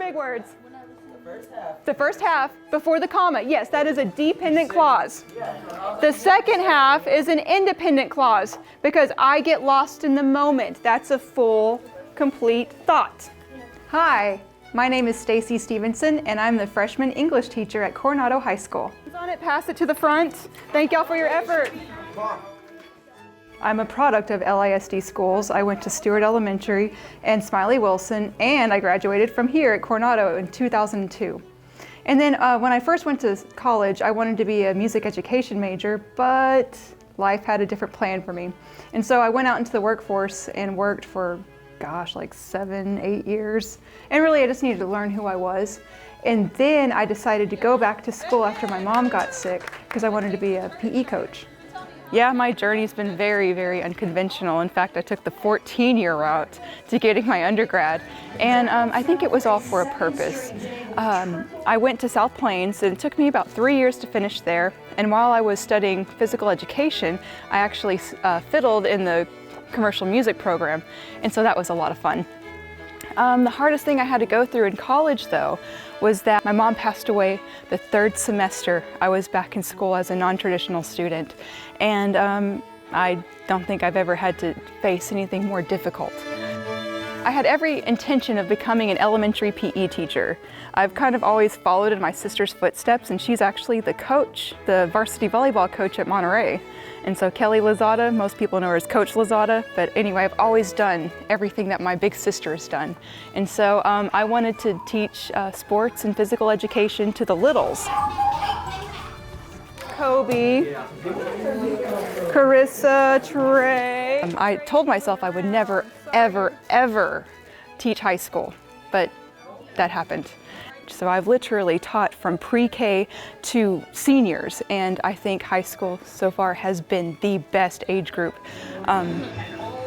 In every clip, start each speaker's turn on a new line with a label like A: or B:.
A: big words? The first half before the comma. Yes, that is a dependent clause. The second half is an independent clause because I get lost in the moment. That's a full, complete thought. Hi, my name is Stacy Stephenson, and I'm the freshman English teacher at Coronado High School. On it, pass it to the front. Thank y'all for your effort. I'm a product of LISD schools. I went to Stewart Elementary and Smiley Wilson, and I graduated from here at Coronado in 2002. And then when I first went to college, I wanted to be a music education major, but life had a different plan for me. And so I went out into the workforce and worked for, gosh, like 7, 8 years. And really, I just needed to learn who I was. And then I decided to go back to school after my mom got sick because I wanted to be a PE coach. Yeah, my journey's been very, very unconventional. In fact, I took the 14-year route to getting my undergrad, and I think it was all for a purpose. I went to South Plains, and it took me about 3 years to finish there, and while I was studying physical education, I actually fiddled in the commercial music program, and so that was a lot of fun. The hardest thing I had to go through in college, though, was that my mom passed away the 3rd semester I was back in school as a non-traditional student. And I don't think I've ever had to face anything more difficult. I had every intention of becoming an elementary PE teacher. I've kind of always followed in my sister's footsteps, and she's actually the coach, the varsity volleyball coach at Monterey. And so Kelly Lozada, most people know her as Coach Lozada, but anyway, I've always done everything that my big sister has done. And so I wanted to teach sports and physical education to the littles. Kobe, Carissa, Trey. I told myself I would never, ever, ever teach high school, but that happened. So I've literally taught from pre-K to seniors, and I think high school so far has been the best age group.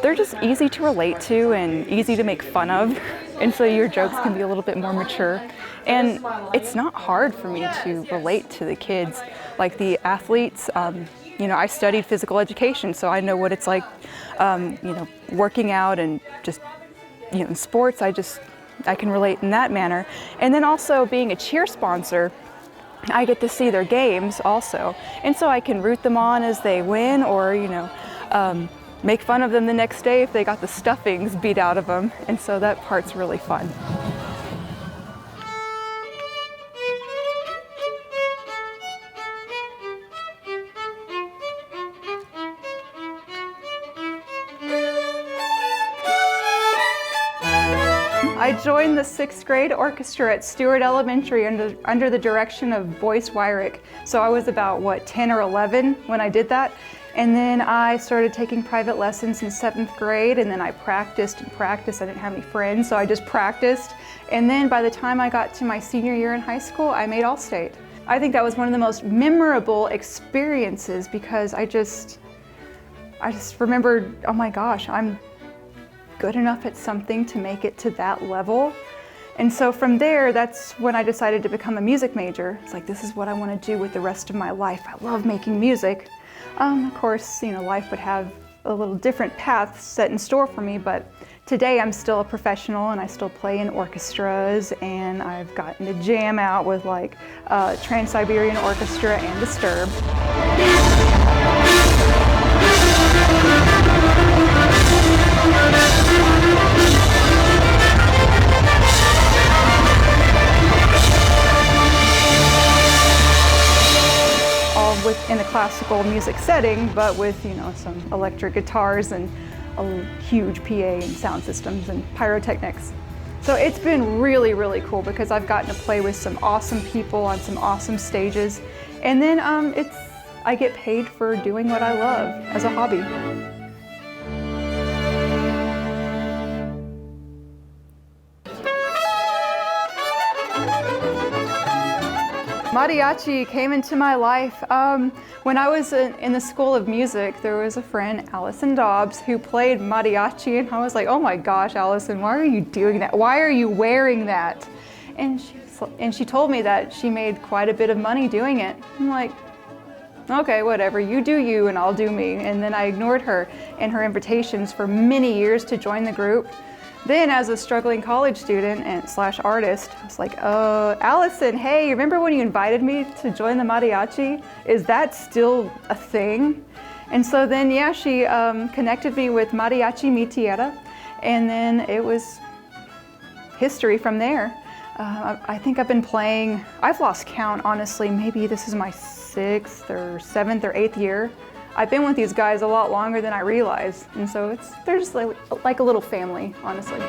A: They're just easy to relate to and easy to make fun of, and so your jokes can be a little bit more mature. And it's not hard for me to relate to the kids. Like the athletes, you know, I studied physical education, so I know what it's like, you know, working out and just, you know, in sports, I can relate in that manner. And then also being a cheer sponsor, I get to see their games also. And so I can root them on as they win, or, you know, make fun of them the next day if they got the stuffings beat out of them. And so that part's really fun. I joined the 6th grade orchestra at Stewart Elementary under the direction of Boyce Wyrick. So I was about, what, 10 or 11 when I did that. And then I started taking private lessons in 7th grade, and then I practiced and practiced. I didn't have any friends, so I just practiced. And then by the time I got to my senior year in high school, I made All-State. I think that was one of the most memorable experiences because I just remembered, oh my gosh, I'm good enough at something to make it to that level. And so from there, that's when I decided to become a music major. It's like, this is what I want to do with the rest of my life. I love making music. Of course, you know, life would have a little different path set in store for me, but today I'm still a professional and I still play in orchestras, and I've gotten to jam out with like Trans-Siberian Orchestra and Disturbed. In a classical music setting, but with, you know, some electric guitars and a huge PA and sound systems and pyrotechnics. So it's been really, really cool because I've gotten to play with some awesome people on some awesome stages, and then I get paid for doing what I love as a hobby. Mariachi came into my life when I was in the School of Music. There was a friend, Allison Dobbs, who played mariachi, and I was like, oh my gosh, Allison, why are you doing that? Why are you wearing that? And she told me that she made quite a bit of money doing it. I'm like, okay, whatever, you do you and I'll do me. And then I ignored her and her invitations for many years to join the group. Then as a struggling college student and slash artist, I was like, Allison, hey, remember when you invited me to join the mariachi? Is that still a thing? And so then, yeah, she connected me with Mariachi Mi Tierra, and then it was history from there. I think I've been playing, I've lost count, honestly. Maybe this is my 6th or 7th or 8th year. I've been with these guys a lot longer than I realized, and so they're just like a little family, honestly.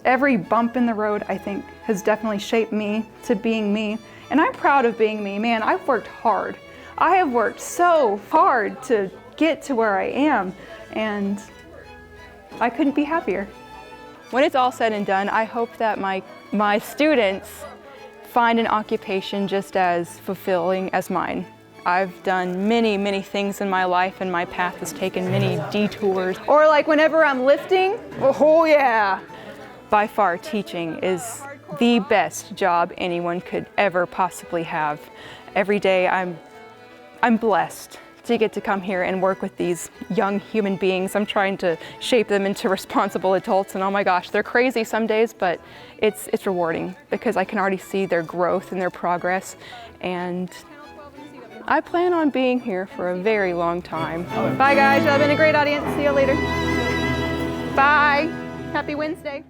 A: Every bump in the road, I think, has definitely shaped me to being me, and I'm proud of being me. Man, I've worked hard. I have worked so hard to get to where I am, and I couldn't be happier. When it's all said and done, I hope that my students find an occupation just as fulfilling as mine. I've done many, many things in my life, and my path has taken many detours. Or like whenever I'm lifting, oh yeah. By far, teaching is the best job anyone could ever possibly have. Every day I'm blessed to get to come here and work with these young human beings. I'm trying to shape them into responsible adults, and oh my gosh, they're crazy some days, but it's rewarding because I can already see their growth and their progress, and I plan on being here for a very long time. Bye guys, y'all have been a great audience. See you later. Bye. Happy Wednesday.